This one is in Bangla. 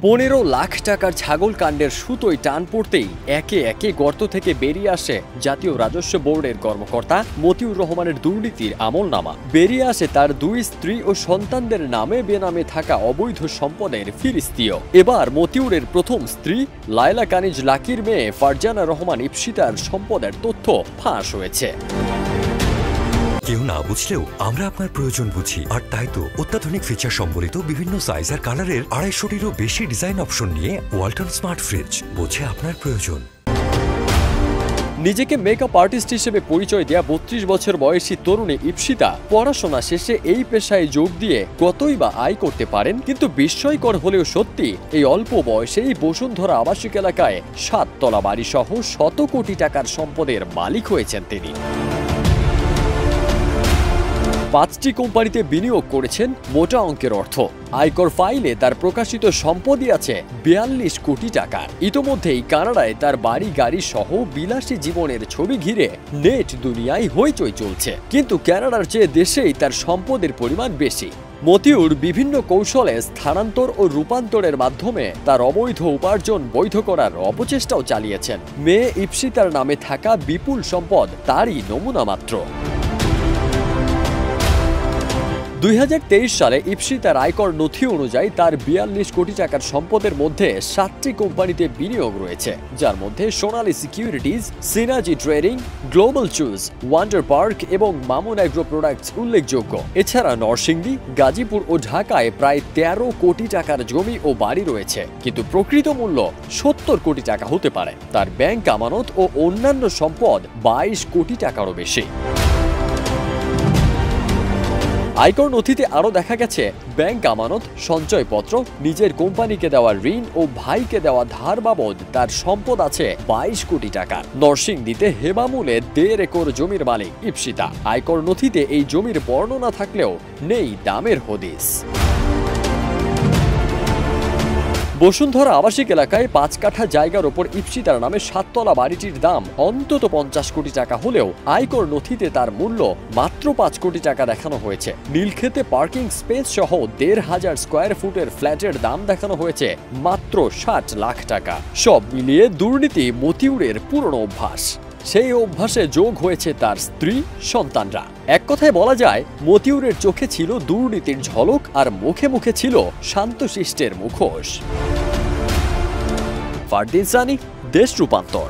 15 লাখ টাকার ছাগল কাণ্ডের সুতোয় টান পড়তেই একে একে গর্ত থেকে বেরিয়ে আসে জাতীয় রাজস্ব বোর্ডের কর্মকর্তা মতিউর রহমানের দুর্নীতির আমলনামা। বেরিয়ে আসে তার দুই স্ত্রী ও সন্তানদের নামে বেনামে থাকা অবৈধ সম্পদের ফিরিস্তিও। এবার মতিউরের প্রথম স্ত্রী লায়লা কানিজ লাকির মেয়ে ফারজানা রহমান ইপসিতার সম্পদের তথ্য ফাঁস হয়েছে। কেউ না বুঝলেও আমরা আপনার প্রয়োজন বুঝি, আর তাই তো অত্যাধুনিক ফিচার সম্বলিত বিভিন্ন সাইজ আর কালারের 250-টিরও বেশি ডিজাইন অপশন নিয়ে ওয়ালটন স্মার্ট ফ্রিজ বোঝে আপনার প্রয়োজন। নিজেকে মেকআপ আর্টিস্ট হিসেবে পরিচয় দেয়া 32 বছর বয়সী তরুণী ইপসিতা পড়াশোনা শেষে এই পেশায় যোগ দিয়ে কতই বা আয় করতে পারেন, কিন্তু বিস্ময়কর হলেও সত্যি এই অল্প বয়সেই বসুন্ধরা আবাসিক এলাকায় 7 তলা বাড়ি সহ শত কোটি টাকার সম্পদের মালিক হয়েছেন তিনি। 5টি কোম্পানিতে বিনিয়োগ করেছেন মোটা অঙ্কের অর্থ। আয়কর ফাইলে তার প্রকাশিত সম্পদই আছে 42 কোটি টাকার। ইতোমধ্যেই কানাডায় তার বাড়ি গাড়ি সহ বিলাসী জীবনের ছবি ঘিরে নেট দুনিয়ায় হইচই চলছে, কিন্তু কানাডার চেয়ে দেশেই তার সম্পদের পরিমাণ বেশি। মতিউর বিভিন্ন কৌশলে স্থানান্তর ও রূপান্তরের মাধ্যমে তার অবৈধ উপার্জন বৈধ করার অপচেষ্টাও চালিয়েছেন। মেয়ে ইপসিতার নামে থাকা বিপুল সম্পদ তারই নমুনা মাত্র। 2023 সালে ইপসিতার আয়কর নথি অনুযায়ী তার 42 কোটি টাকার সম্পদের মধ্যে 7টি কোম্পানিতে বিনিয়োগ রয়েছে, যার মধ্যে Sonali securities, synergy trading, global চুজ, ওয়ান্ডার পার্ক এবং মামুন এগ্রো প্রোডাক্টস উল্লেখযোগ্য। এছাড়া নরসিংদী, গাজীপুর ও ঢাকায় প্রায় 13 কোটি টাকার জমি ও বাড়ি রয়েছে, কিন্তু প্রকৃত মূল্য 70 কোটি টাকা হতে পারে। তার ব্যাংক আমানত ও অন্যান্য সম্পদ 22 কোটি টাকারও বেশি। আয়কর নথিতে আরও দেখা গেছে ব্যাংক আমানত, সঞ্চয়পত্র, নিজের কোম্পানিকে দেওয়া ঋণ ও ভাইকে দেওয়া ধার বাবদ তার সম্পদ আছে 22 কোটি টাকা। নরসিংদীতে হেবামুলে 1.5 একর জমির মালিক ইপসিতা। আয়কর নথিতে এই জমির বর্ণনা থাকলেও নেই দামের হদিস। বসুন্ধরা আবাসিক এলাকায় 5 কাঠা জায়গার ওপর ইপসিতার নামে 7 তলা বাড়িটির দাম অন্তত 50 কোটি টাকা হলেও আয়কর নথিতে তার মূল্য মাত্র 5 কোটি টাকা দেখানো হয়েছে। নীলক্ষেতে পার্কিং স্পেস সহ 1,500 স্কয়ার ফুটের ফ্ল্যাটের দাম দেখানো হয়েছে মাত্র 60 লাখ টাকা। সব মিলিয়ে দুর্নীতি মতিউরের পুরনো অভ্যাস। সেই অভ্যাসে যোগ হয়েছে তার স্ত্রী, সন্তানরা। এক কথায় বলা যায়, মতিউরের চোখে ছিল দুর্নীতির ঝলক আর মুখে মুখে ছিল শান্তশিষ্টের মুখোশ। ফারদিন সানি, দেশ রূপান্তর।